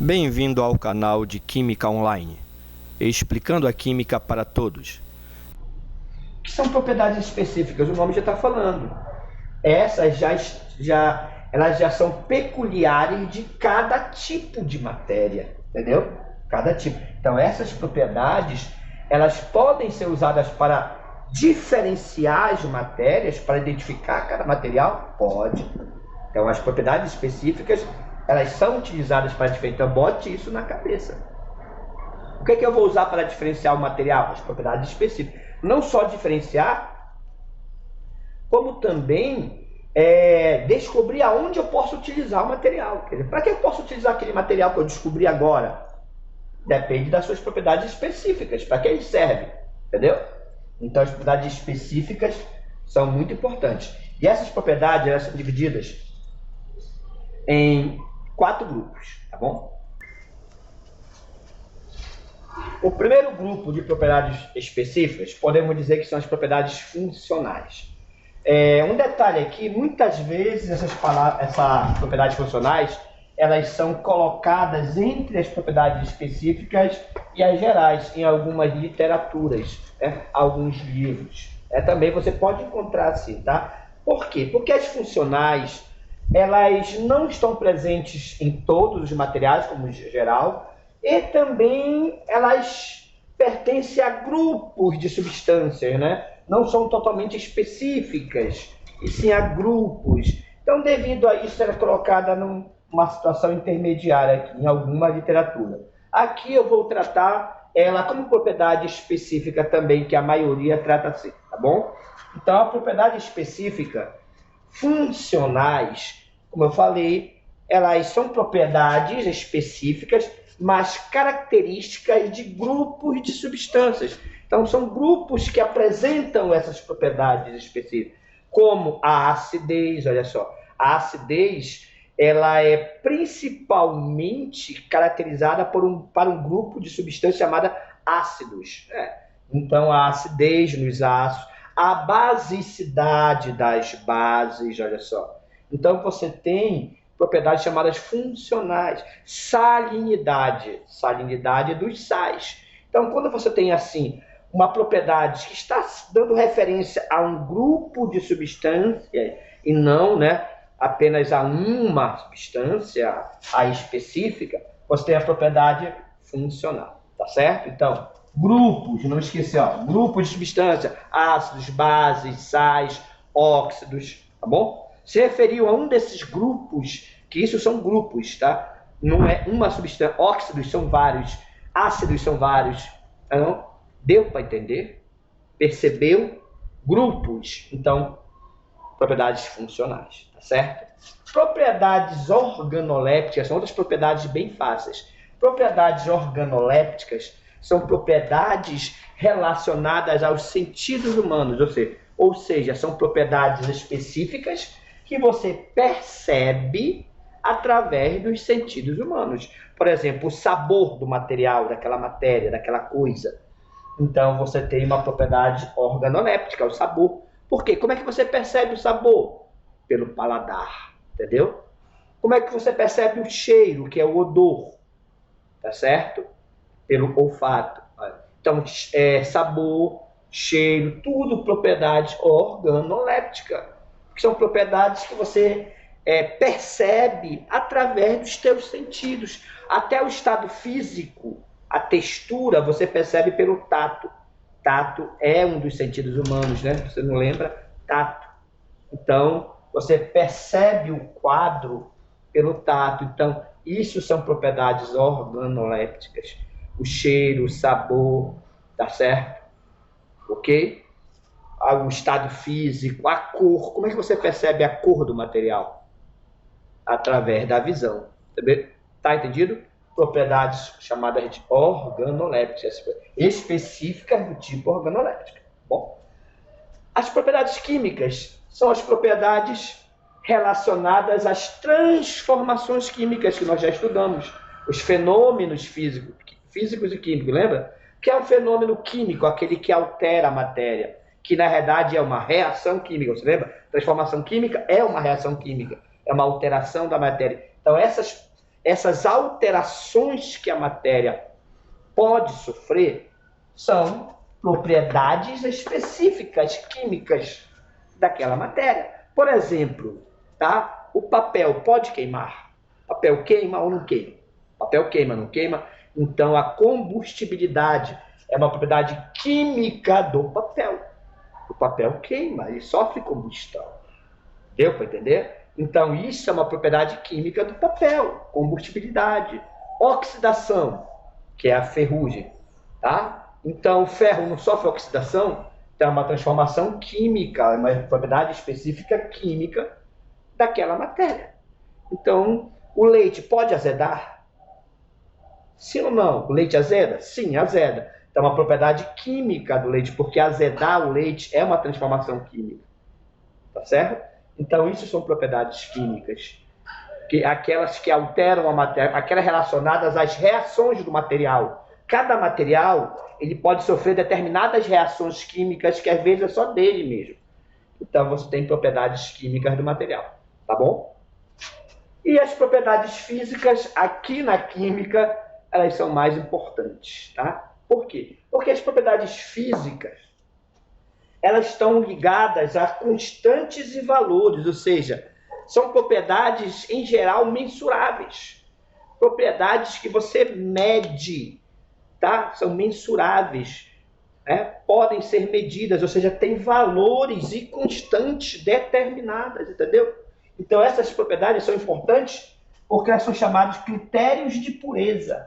Bem-vindo ao canal de Química Online, explicando a química para todos. Que são propriedades específicas, o nome já está falando. Essas elas já são peculiares de cada tipo de matéria, entendeu? Cada tipo. Então essas propriedades, elas podem ser usadas para diferenciar as matérias, para identificar cada material? Pode. Então as propriedades específicas, elas são utilizadas para diferenciar. Então bote isso na cabeça. O que é que eu vou usar para diferenciar o material? As propriedades específicas. Não só diferenciar, como também descobrir aonde eu posso utilizar o material. Quer dizer, para que eu posso utilizar aquele material que eu descobri agora? Depende das suas propriedades específicas. Para que ele serve? Entendeu? Então as propriedades específicas são muito importantes. E essas propriedades, elas são divididas em 4 grupos, tá bom? O primeiro grupo de propriedades específicas, podemos dizer que são as propriedades funcionais. Um detalhe aqui, muitas vezes essas propriedades funcionais, elas são colocadas entre as propriedades específicas e as gerais, em algumas literaturas, alguns livros. Também você pode encontrar assim, tá? Por quê? Porque as funcionais, elas não estão presentes em todos os materiais, como geral, e também elas pertencem a grupos de substâncias, né? Não são totalmente específicas, e sim a grupos. Então, devido a isso, ela é colocada numa situação intermediária aqui, em alguma literatura. Aqui eu vou tratar ela como propriedade específica também, que a maioria trata assim, tá bom? Então, a propriedade específica, funcionais, como eu falei, elas são propriedades específicas, mas características de grupos de substâncias. Então, são grupos que apresentam essas propriedades específicas, como a acidez. Olha só, a acidez, ela é principalmente caracterizada para um grupo de substâncias chamada ácidos. Então, a acidez nos ácidos, a basicidade das bases, olha só. Então, você tem propriedades chamadas funcionais. Salinidade dos sais. Então, quando você tem assim uma propriedade que está dando referência a um grupo de substâncias e não, apenas a uma substância, a específica, você tem a propriedade funcional, tá certo? Então, grupos, não esqueça, grupos de substância, ácidos, bases, sais, óxidos, tá bom? Se referiu a um desses grupos, que isso são grupos, tá? Não é uma substância. Óxidos são vários, ácidos são vários. Então, deu para entender? Percebeu? Grupos. Então, propriedades funcionais, tá certo? Propriedades organolépticas são outras propriedades bem fáceis. Propriedades organolépticas são propriedades relacionadas aos sentidos humanos, ou seja, são propriedades específicas que você percebe através dos sentidos humanos. Por exemplo, o sabor do material, daquela matéria, daquela coisa. Então, você tem uma propriedade organoléptica, o sabor. Por quê? Como é que você percebe o sabor? Pelo paladar, entendeu? Como é que você percebe o cheiro, que é o odor? Tá certo? Pelo olfato. Então, sabor, cheiro, tudo propriedade organoléptica. Que são propriedades que você percebe através dos teus sentidos. Até o estado físico, a textura, você percebe pelo tato. Tato é um dos sentidos humanos, né? Você não lembra? Tato. Então, você percebe o quadro pelo tato. Então, isso são propriedades organolépticas. O cheiro, o sabor, tá certo? Ok? O estado físico, a cor. Como é que você percebe a cor do material? Através da visão. Tá entendido? Propriedades chamadas de organolépticas, específicas do tipo organoléptica. Bom, as propriedades químicas são as propriedades relacionadas às transformações químicas que nós já estudamos. Os fenômenos físicos e químicos, lembra? Que é um fenômeno químico, aquele que altera a matéria, que na verdade é uma reação química, você lembra? Transformação química é uma reação química, é uma alteração da matéria. Então essas alterações que a matéria pode sofrer são propriedades específicas químicas daquela matéria. Por exemplo, tá? O papel pode queimar? O papel queima ou não queima? O papel queima, não queima? Então, a combustibilidade é uma propriedade química do papel. O papel queima, ele sofre combustão. Deu para entender? Então, isso é uma propriedade química do papel, combustibilidade. Oxidação, que é a ferrugem. Tá? Então, o ferro não sofre oxidação, então é uma transformação química, é uma propriedade específica química daquela matéria. Então, o leite pode azedar? Sim ou não? O leite azeda? Sim, azeda. Então, é uma propriedade química do leite, porque azedar o leite é uma transformação química. Tá certo? Então, isso são propriedades químicas. Aquelas que alteram a matéria, aquelas relacionadas às reações do material. Cada material ele pode sofrer determinadas reações químicas que às vezes é só dele mesmo. Então, você tem propriedades químicas do material. Tá bom? E as propriedades físicas, aqui na química, elas são mais importantes. Tá? Por quê? Porque as propriedades físicas elas estão ligadas a constantes e valores, ou seja, são propriedades, em geral, mensuráveis. Propriedades que você mede, tá? São mensuráveis, né? Podem ser medidas, ou seja, tem valores e constantes determinadas, entendeu? Então, essas propriedades são importantes porque elas são chamadas de critérios de pureza.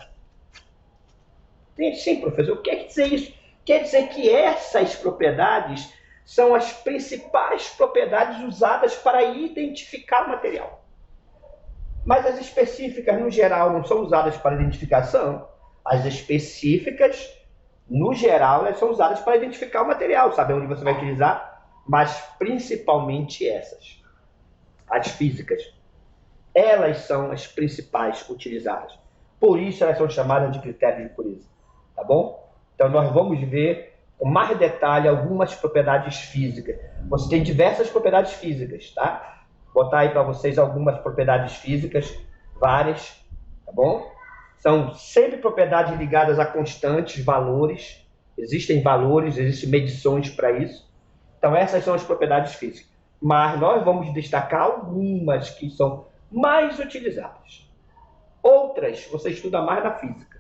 Sim, professor, o que quer dizer isso? Quer dizer que essas propriedades são as principais propriedades usadas para identificar o material. Mas as específicas, no geral, não são usadas para identificação. As específicas, no geral, elas são usadas para identificar o material, saber onde você vai utilizar, mas principalmente essas, as físicas. Elas são as principais utilizadas. Por isso, elas são chamadas de critérios de pureza. Tá bom? Então, nós vamos ver com mais detalhe algumas propriedades físicas. Você tem diversas propriedades físicas, tá? Vou botar aí para vocês algumas propriedades físicas, várias, tá bom? São sempre propriedades ligadas a constantes, valores. Existem valores, existem medições para isso. Então, essas são as propriedades físicas. Mas nós vamos destacar algumas que são mais utilizadas. Outras, você estuda mais na física.